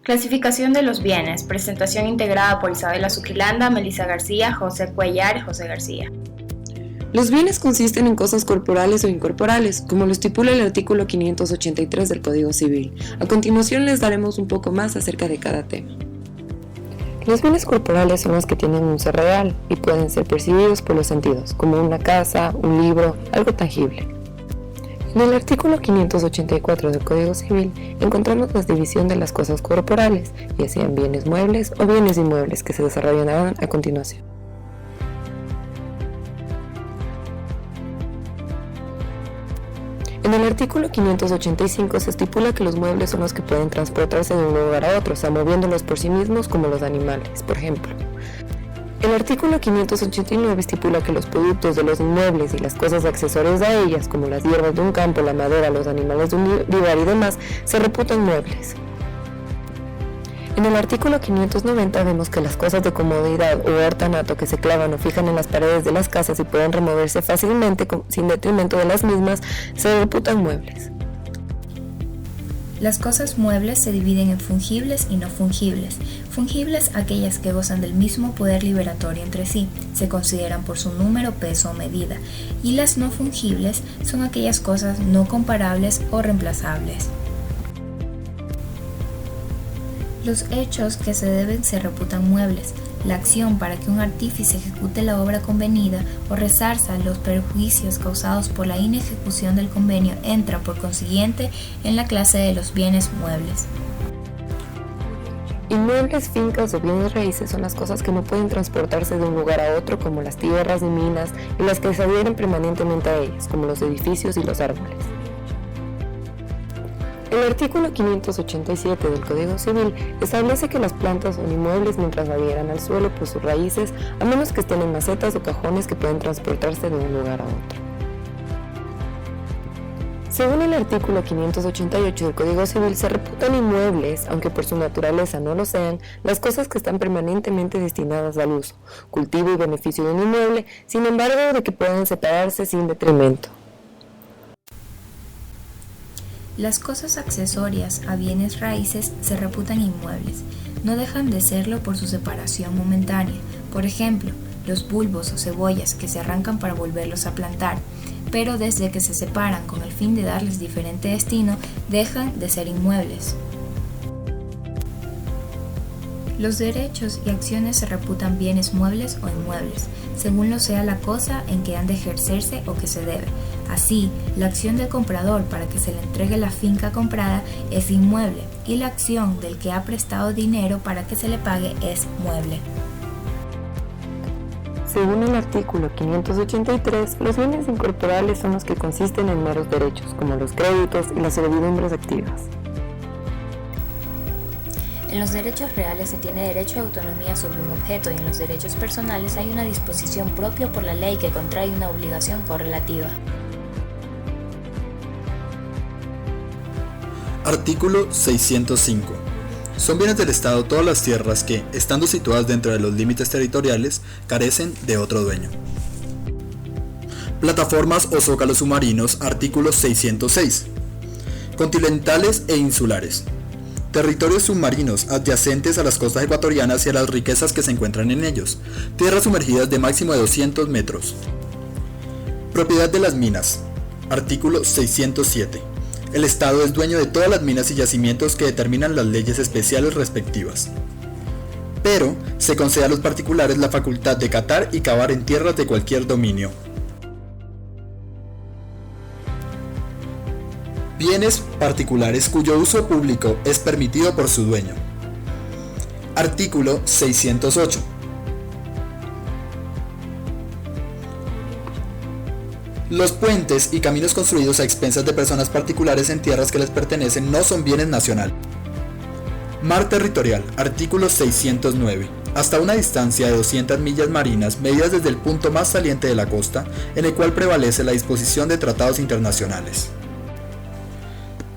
Clasificación de los bienes. Presentación integrada por Isabela Zuquilanda, Melissa García, José Cuellar, José García. Los bienes consisten en cosas corporales o incorporales, como lo estipula el artículo 583 del Código Civil. A continuación les daremos un poco más acerca de cada tema. Los bienes corporales son los que tienen un ser real y pueden ser percibidos por los sentidos, como una casa, un libro, algo tangible. En el artículo 584 del Código Civil encontramos la división de las cosas corporales, ya sean bienes muebles o bienes inmuebles, que se desarrollarán a continuación. En el artículo 585 se estipula que los muebles son los que pueden transportarse de un lugar a otro, o sea, moviéndolos por sí mismos como los animales, por ejemplo. El artículo 589 estipula que los productos de los inmuebles y las cosas accesorias a ellas, como las hierbas de un campo, la madera, los animales de un lugar y demás, se reputan muebles. En el artículo 590 vemos que las cosas de comodidad o ornato que se clavan o fijan en las paredes de las casas y pueden removerse fácilmente sin detrimento de las mismas, se reputan muebles. Las cosas muebles se dividen en fungibles y no fungibles. Fungibles, aquellas que gozan del mismo poder liberatorio entre sí, se consideran por su número, peso o medida, y las no fungibles son aquellas cosas no comparables o reemplazables. Los hechos que se deben se reputan muebles. La acción para que un artífice ejecute la obra convenida o resarza los perjuicios causados por la inejecución del convenio entra, por consiguiente, en la clase de los bienes muebles. Inmuebles, fincas o bienes raíces son las cosas que no pueden transportarse de un lugar a otro, como las tierras y minas, y las que se adhieren permanentemente a ellas, como los edificios y los árboles. El artículo 587 del Código Civil establece que las plantas son inmuebles mientras adhieran al suelo por sus raíces, a menos que estén en macetas o cajones que pueden transportarse de un lugar a otro. Según el artículo 588 del Código Civil, se reputan inmuebles, aunque por su naturaleza no lo sean, las cosas que están permanentemente destinadas al uso, cultivo y beneficio de un inmueble, sin embargo de que puedan separarse sin detrimento. Las cosas accesorias a bienes raíces se reputan inmuebles. No dejan de serlo por su separación momentánea. Por ejemplo, los bulbos o cebollas que se arrancan para volverlos a plantar, pero desde que se separan con el fin de darles diferente destino, dejan de ser inmuebles. Los derechos y acciones se reputan bienes muebles o inmuebles, según lo sea la cosa en que han de ejercerse o que se debe. Así, la acción del comprador para que se le entregue la finca comprada es inmueble y la acción del que ha prestado dinero para que se le pague es mueble. Según el artículo 583, los bienes incorporales son los que consisten en meros derechos, como los créditos y las servidumbres activas. En los derechos reales se tiene derecho a autonomía sobre un objeto y en los derechos personales hay una disposición propia por la ley que contrae una obligación correlativa. Artículo 605. Son bienes del Estado todas las tierras que, estando situadas dentro de los límites territoriales, carecen de otro dueño. Plataformas o zócalos submarinos. Artículo 606. Continentales e insulares. Territorios submarinos adyacentes a las costas ecuatorianas y a las riquezas que se encuentran en ellos. Tierras sumergidas de máximo de 200 metros. Propiedad de las minas. Artículo 607. El Estado es dueño de todas las minas y yacimientos que determinan las leyes especiales respectivas. Pero se concede a los particulares la facultad de catar y cavar en tierras de cualquier dominio. Bienes particulares cuyo uso público es permitido por su dueño. Artículo 608. Los puentes y caminos construidos a expensas de personas particulares en tierras que les pertenecen no son bienes nacionales. Mar territorial. Artículo 609. Hasta una distancia de 200 millas marinas medidas desde el punto más saliente de la costa, en el cual prevalece la disposición de tratados internacionales.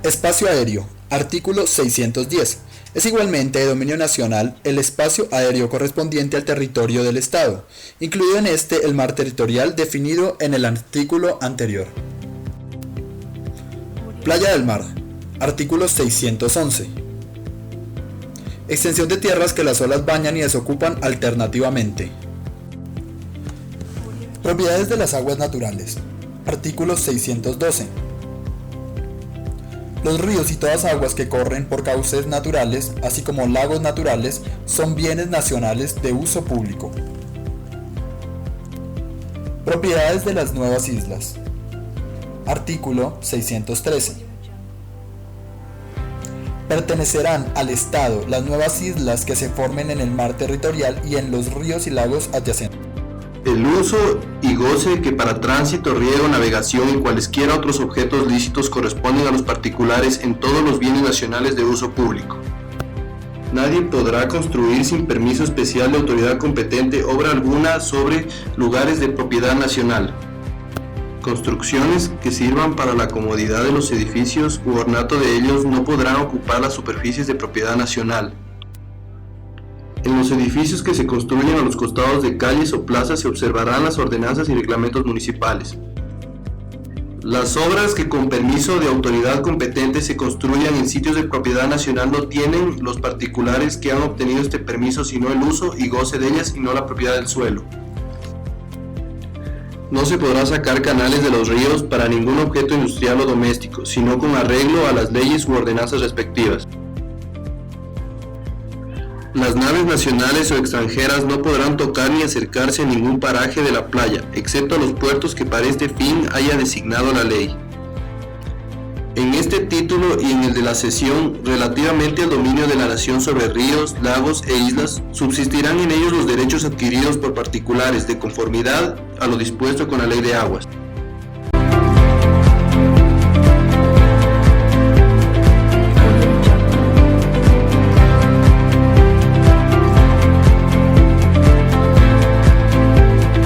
Espacio aéreo. Artículo 610. Es igualmente de dominio nacional el espacio aéreo correspondiente al territorio del Estado, incluido en este el mar territorial definido en el artículo anterior. Playa del mar. Artículo 611. Extensión de tierras que las olas bañan y desocupan alternativamente. Propiedades de las aguas naturales. Artículo 612. Los ríos y todas aguas que corren por cauces naturales, así como lagos naturales, son bienes nacionales de uso público. Propiedades de las nuevas islas. Artículo 613. Pertenecerán al Estado las nuevas islas que se formen en el mar territorial y en los ríos y lagos adyacentes. El uso y goce que para tránsito, riego, navegación y cualesquiera otros objetos lícitos corresponden a los particulares en todos los bienes nacionales de uso público. Nadie podrá construir sin permiso especial de autoridad competente obra alguna sobre lugares de propiedad nacional. Construcciones que sirvan para la comodidad de los edificios u ornato de ellos no podrán ocupar las superficies de propiedad nacional. En los edificios que se construyen a los costados de calles o plazas se observarán las ordenanzas y reglamentos municipales. Las obras que con permiso de autoridad competente se construyan en sitios de propiedad nacional no tienen los particulares que han obtenido este permiso sino el uso y goce de ellas y no la propiedad del suelo. No se podrá sacar canales de los ríos para ningún objeto industrial o doméstico, sino con arreglo a las leyes u ordenanzas respectivas. Las naves nacionales o extranjeras no podrán tocar ni acercarse a ningún paraje de la playa, excepto a los puertos que para este fin haya designado la ley. En este título y en el de la sesión, relativamente al dominio de la nación sobre ríos, lagos e islas, subsistirán en ellos los derechos adquiridos por particulares de conformidad a lo dispuesto con la Ley de Aguas.